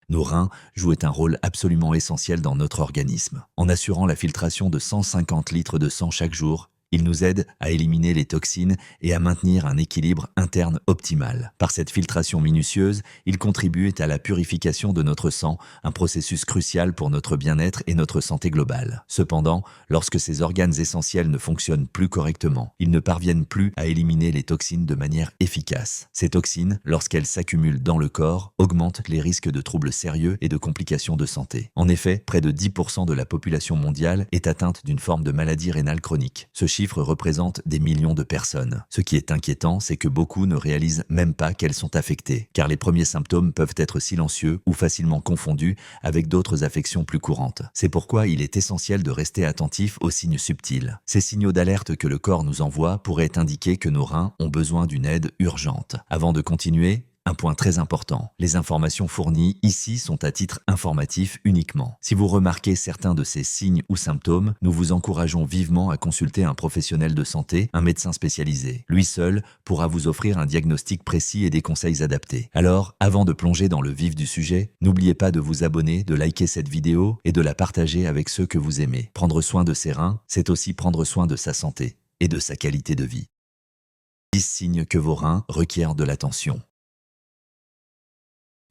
Nos reins jouent un rôle absolument essentiel dans notre organisme. En assurant la filtration de 150 litres de sang chaque jour, ils nous aident à éliminer les toxines et à maintenir un équilibre interne optimal. Par cette filtration minutieuse, ils contribuent à la purification de notre sang, un processus crucial pour notre bien-être et notre santé globale. Cependant, lorsque ces organes essentiels ne fonctionnent plus correctement, ils ne parviennent plus à éliminer les toxines de manière efficace. Ces toxines, lorsqu'elles s'accumulent dans le corps, augmentent les risques de troubles sérieux et de complications de santé. En effet, près de 10% de la population mondiale est atteinte d'une forme de maladie rénale chronique. Ce chiffre représente des millions de personnes. Ce qui est inquiétant, c'est que beaucoup ne réalisent même pas qu'elles sont affectées, car les premiers symptômes peuvent être silencieux ou facilement confondus avec d'autres affections plus courantes. C'est pourquoi il est essentiel de rester attentif aux signes subtils. Ces signaux d'alerte que le corps nous envoie pourraient indiquer que nos reins ont besoin d'une aide urgente. Avant de continuer, un point très important, les informations fournies ici sont à titre informatif uniquement. Si vous remarquez certains de ces signes ou symptômes, nous vous encourageons vivement à consulter un professionnel de santé, un médecin spécialisé. Lui seul pourra vous offrir un diagnostic précis et des conseils adaptés. Alors, avant de plonger dans le vif du sujet, n'oubliez pas de vous abonner, de liker cette vidéo et de la partager avec ceux que vous aimez. Prendre soin de ses reins, c'est aussi prendre soin de sa santé et de sa qualité de vie. 10 signes que vos reins requièrent de l'attention.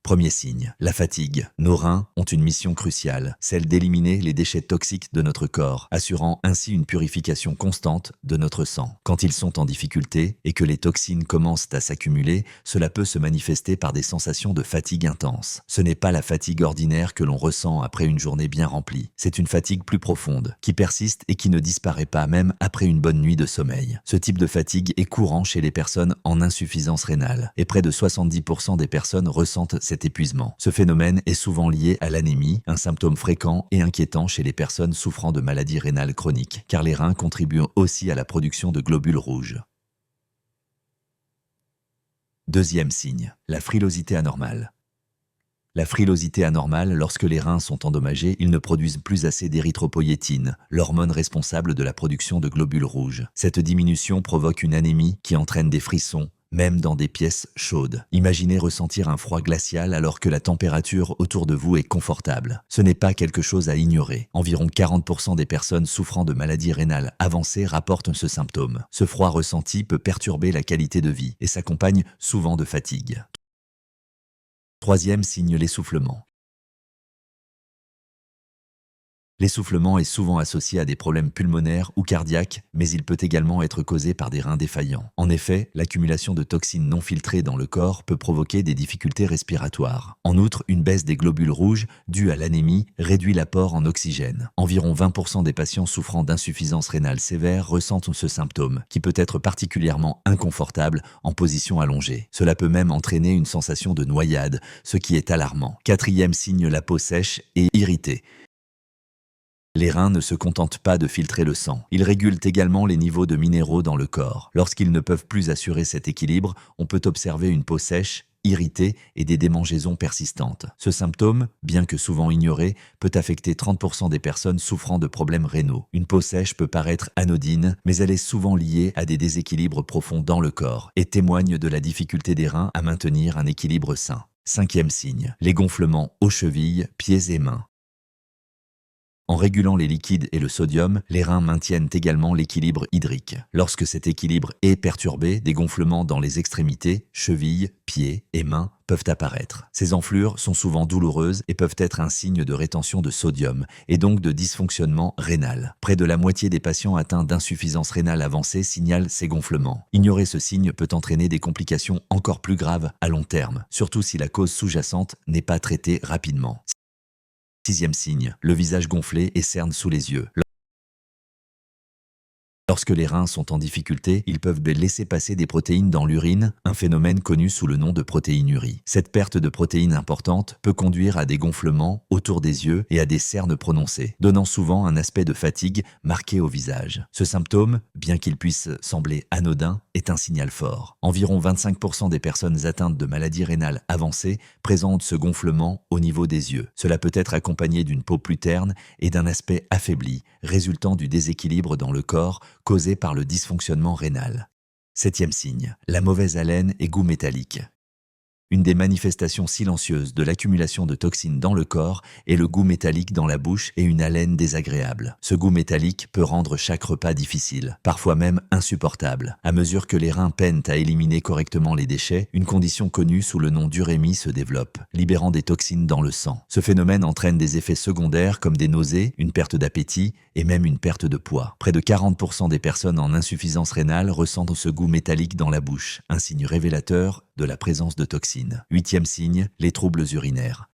Premier signe, la fatigue. Nos reins ont une mission cruciale, celle d'éliminer les déchets toxiques de notre corps, assurant ainsi une purification constante de notre sang. Quand ils sont en difficulté et que les toxines commencent à s'accumuler, cela peut se manifester par des sensations de fatigue intense. Ce n'est pas la fatigue ordinaire que l'on ressent après une journée bien remplie. C'est une fatigue plus profonde, qui persiste et qui ne disparaît pas même après une bonne nuit de sommeil. Ce type de fatigue est courant chez les personnes en insuffisance rénale, et près de 70% des personnes ressentent cet épuisement. Ce phénomène est souvent lié à l'anémie, un symptôme fréquent et inquiétant chez les personnes souffrant de maladies rénales chroniques, car les reins contribuent aussi à la production de globules rouges. Deuxième signe, la frilosité anormale. La frilosité anormale, lorsque les reins sont endommagés, ils ne produisent plus assez d'érythropoïétine, l'hormone responsable de la production de globules rouges. Cette diminution provoque une anémie qui entraîne des frissons, même dans des pièces chaudes. Imaginez ressentir un froid glacial alors que la température autour de vous est confortable. Ce n'est pas quelque chose à ignorer. Environ 40% des personnes souffrant de maladies rénales avancées rapportent ce symptôme. Ce froid ressenti peut perturber la qualité de vie et s'accompagne souvent de fatigue. Troisième signe, l'essoufflement. L'essoufflement est souvent associé à des problèmes pulmonaires ou cardiaques, mais il peut également être causé par des reins défaillants. En effet, l'accumulation de toxines non filtrées dans le corps peut provoquer des difficultés respiratoires. En outre, une baisse des globules rouges, due à l'anémie, réduit l'apport en oxygène. Environ 20% des patients souffrant d'insuffisance rénale sévère ressentent ce symptôme, qui peut être particulièrement inconfortable en position allongée. Cela peut même entraîner une sensation de noyade, ce qui est alarmant. Quatrième signe, la peau sèche et irritée. Les reins ne se contentent pas de filtrer le sang. Ils régulent également les niveaux de minéraux dans le corps. Lorsqu'ils ne peuvent plus assurer cet équilibre, on peut observer une peau sèche, irritée et des démangeaisons persistantes. Ce symptôme, bien que souvent ignoré, peut affecter 30% des personnes souffrant de problèmes rénaux. Une peau sèche peut paraître anodine, mais elle est souvent liée à des déséquilibres profonds dans le corps et témoigne de la difficulté des reins à maintenir un équilibre sain. Cinquième signe, les gonflements aux chevilles, pieds et mains. En régulant les liquides et le sodium, les reins maintiennent également l'équilibre hydrique. Lorsque cet équilibre est perturbé, des gonflements dans les extrémités, chevilles, pieds et mains peuvent apparaître. Ces enflures sont souvent douloureuses et peuvent être un signe de rétention de sodium et donc de dysfonctionnement rénal. Près de la moitié des patients atteints d'insuffisance rénale avancée signalent ces gonflements. Ignorer ce signe peut entraîner des complications encore plus graves à long terme, surtout si la cause sous-jacente n'est pas traitée rapidement. Sixième signe, le visage gonflé et cernes sous les yeux. Lorsque les reins sont en difficulté, ils peuvent laisser passer des protéines dans l'urine, un phénomène connu sous le nom de protéinurie. Cette perte de protéines importante peut conduire à des gonflements autour des yeux et à des cernes prononcées, donnant souvent un aspect de fatigue marqué au visage. Ce symptôme, bien qu'il puisse sembler anodin, est un signal fort. Environ 25% des personnes atteintes de maladies rénales avancées présentent ce gonflement au niveau des yeux. Cela peut être accompagné d'une peau plus terne et d'un aspect affaibli, résultant du déséquilibre dans le corps causé par le dysfonctionnement rénal. Septième signe, la mauvaise haleine et goût métallique. Une des manifestations silencieuses de l'accumulation de toxines dans le corps est le goût métallique dans la bouche et une haleine désagréable. Ce goût métallique peut rendre chaque repas difficile, parfois même insupportable. À mesure que les reins peinent à éliminer correctement les déchets, une condition connue sous le nom d'urémie se développe, libérant des toxines dans le sang. Ce phénomène entraîne des effets secondaires comme des nausées, une perte d'appétit et même une perte de poids. Près de 40% des personnes en insuffisance rénale ressentent ce goût métallique dans la bouche, un signe révélateur de la présence de toxines. Huitième signe, les troubles urinaires.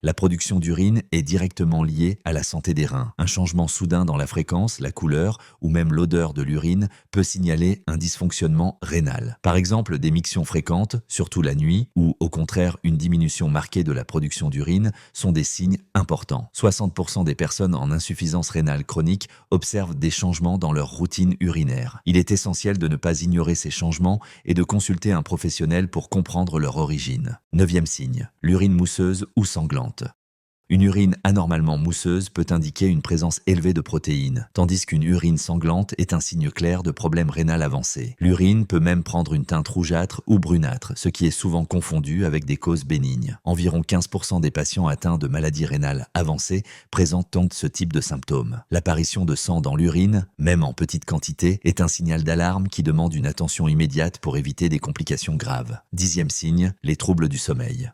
La production d'urine est directement liée à la santé des reins. Un changement soudain dans la fréquence, la couleur ou même l'odeur de l'urine peut signaler un dysfonctionnement rénal. Par exemple, des mictions fréquentes, surtout la nuit, ou au contraire une diminution marquée de la production d'urine sont des signes importants. 60% des personnes en insuffisance rénale chronique observent des changements dans leur routine urinaire. Il est essentiel de ne pas ignorer ces changements et de consulter un professionnel pour comprendre leur origine. Neuvième signe, l'urine mousseuse ou sanglante. Une urine anormalement mousseuse peut indiquer une présence élevée de protéines, tandis qu'une urine sanglante est un signe clair de problème rénal avancé. L'urine peut même prendre une teinte rougeâtre ou brunâtre, ce qui est souvent confondu avec des causes bénignes. Environ 15% des patients atteints de maladies rénales avancées présentent donc ce type de symptômes. L'apparition de sang dans l'urine, même en petite quantité, est un signal d'alarme qui demande une attention immédiate pour éviter des complications graves. Dixième signe, les troubles du sommeil.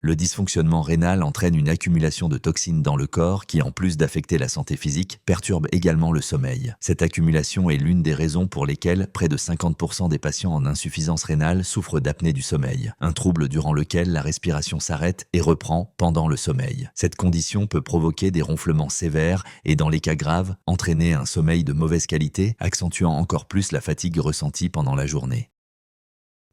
Le dysfonctionnement rénal entraîne une accumulation de toxines dans le corps qui, en plus d'affecter la santé physique, perturbe également le sommeil. Cette accumulation est l'une des raisons pour lesquelles près de 50% des patients en insuffisance rénale souffrent d'apnée du sommeil, un trouble durant lequel la respiration s'arrête et reprend pendant le sommeil. Cette condition peut provoquer des ronflements sévères et, dans les cas graves, entraîner un sommeil de mauvaise qualité, accentuant encore plus la fatigue ressentie pendant la journée.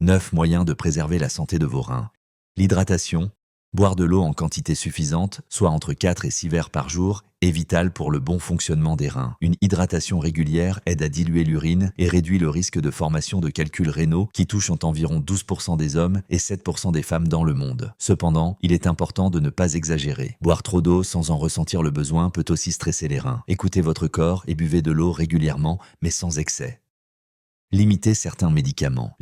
9 moyens de préserver la santé de vos reins. L'hydratation. Boire de l'eau en quantité suffisante, soit entre 4 et 6 verres par jour, est vital pour le bon fonctionnement des reins. Une hydratation régulière aide à diluer l'urine et réduit le risque de formation de calculs rénaux qui touchent environ 12% des hommes et 7% des femmes dans le monde. Cependant, il est important de ne pas exagérer. Boire trop d'eau sans en ressentir le besoin peut aussi stresser les reins. Écoutez votre corps et buvez de l'eau régulièrement, mais sans excès. Limitez certains médicaments.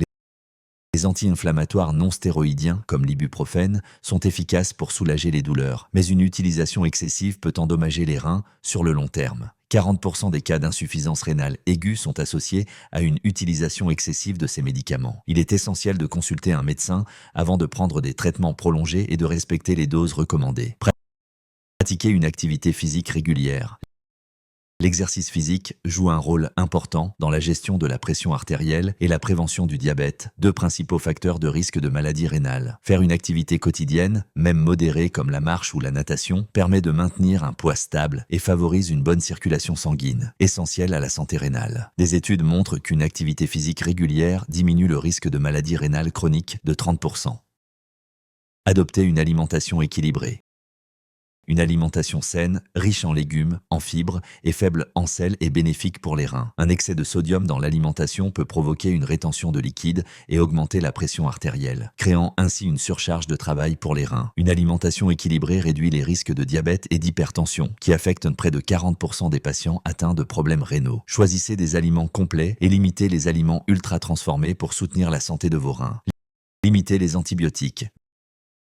Les anti-inflammatoires non stéroïdiens, comme l'ibuprofène, sont efficaces pour soulager les douleurs, mais une utilisation excessive peut endommager les reins sur le long terme. 40% des cas d'insuffisance rénale aiguë sont associés à une utilisation excessive de ces médicaments. Il est essentiel de consulter un médecin avant de prendre des traitements prolongés et de respecter les doses recommandées. Pratiquer une activité physique régulière. L'exercice physique joue un rôle important dans la gestion de la pression artérielle et la prévention du diabète, deux principaux facteurs de risque de maladie rénale. Faire une activité quotidienne, même modérée comme la marche ou la natation, permet de maintenir un poids stable et favorise une bonne circulation sanguine, essentielle à la santé rénale. Des études montrent qu'une activité physique régulière diminue le risque de maladie rénale chronique de 30%. Adopter une alimentation équilibrée. Une alimentation saine, riche en légumes, en fibres et faible en sel est bénéfique pour les reins. Un excès de sodium dans l'alimentation peut provoquer une rétention de liquide et augmenter la pression artérielle, créant ainsi une surcharge de travail pour les reins. Une alimentation équilibrée réduit les risques de diabète et d'hypertension, qui affectent près de 40% des patients atteints de problèmes rénaux. Choisissez des aliments complets et limitez les aliments ultra transformés pour soutenir la santé de vos reins. Limitez les antibiotiques.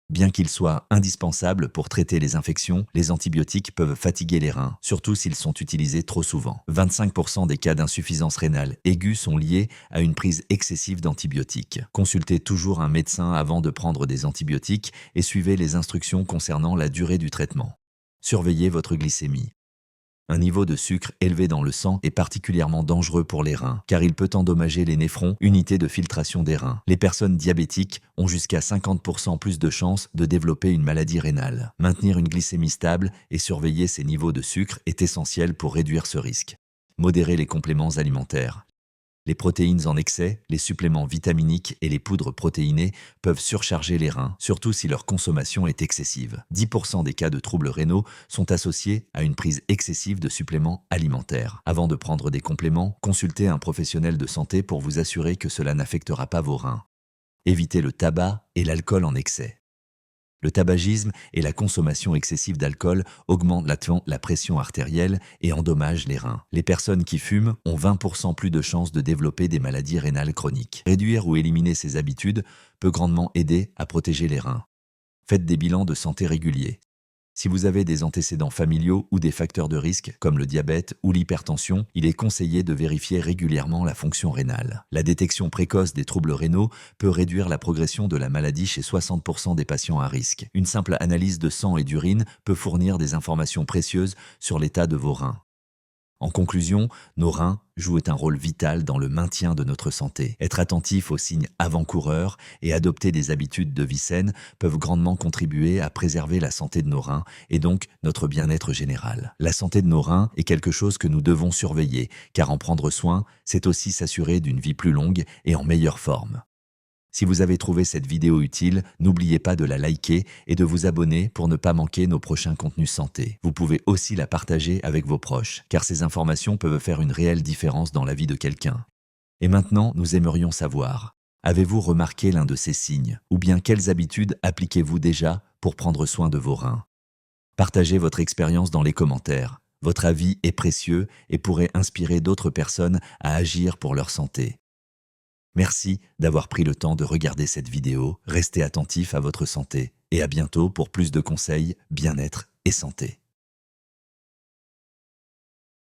Bien qu'ils soient indispensables pour traiter les infections, les antibiotiques peuvent fatiguer les reins, surtout s'ils sont utilisés trop souvent. 25% des cas d'insuffisance rénale aiguë sont liés à une prise excessive d'antibiotiques. Consultez toujours un médecin avant de prendre des antibiotiques et suivez les instructions concernant la durée du traitement. Surveillez votre glycémie. Un niveau de sucre élevé dans le sang est particulièrement dangereux pour les reins, car il peut endommager les néphrons, unités de filtration des reins. Les personnes diabétiques ont jusqu'à 50% plus de chances de développer une maladie rénale. Maintenir une glycémie stable et surveiller ses niveaux de sucre est essentiel pour réduire ce risque. Modérer les compléments alimentaires. Les protéines en excès, les suppléments vitaminiques et les poudres protéinées peuvent surcharger les reins, surtout si leur consommation est excessive. 10% des cas de troubles rénaux sont associés à une prise excessive de suppléments alimentaires. Avant de prendre des compléments, consultez un professionnel de santé pour vous assurer que cela n'affectera pas vos reins. Évitez le tabac et l'alcool en excès. Le tabagisme et la consommation excessive d'alcool augmentent la pression artérielle et endommagent les reins. Les personnes qui fument ont 20% plus de chances de développer des maladies rénales chroniques. Réduire ou éliminer ces habitudes peut grandement aider à protéger les reins. Faites des bilans de santé réguliers. Si vous avez des antécédents familiaux ou des facteurs de risque comme le diabète ou l'hypertension, il est conseillé de vérifier régulièrement la fonction rénale. La détection précoce des troubles rénaux peut réduire la progression de la maladie chez 60% des patients à risque. Une simple analyse de sang et d'urine peut fournir des informations précieuses sur l'état de vos reins. En conclusion, nos reins jouent un rôle vital dans le maintien de notre santé. Être attentif aux signes avant-coureurs et adopter des habitudes de vie saine peuvent grandement contribuer à préserver la santé de nos reins et donc notre bien-être général. La santé de nos reins est quelque chose que nous devons surveiller, car en prendre soin, c'est aussi s'assurer d'une vie plus longue et en meilleure forme. Si vous avez trouvé cette vidéo utile, n'oubliez pas de la liker et de vous abonner pour ne pas manquer nos prochains contenus santé. Vous pouvez aussi la partager avec vos proches, car ces informations peuvent faire une réelle différence dans la vie de quelqu'un. Et maintenant, nous aimerions savoir, avez-vous remarqué l'un de ces signes? Ou bien quelles habitudes appliquez-vous déjà pour prendre soin de vos reins? Partagez votre expérience dans les commentaires. Votre avis est précieux et pourrait inspirer d'autres personnes à agir pour leur santé. Merci d'avoir pris le temps de regarder cette vidéo, restez attentif à votre santé et à bientôt pour plus de conseils, bien-être et santé.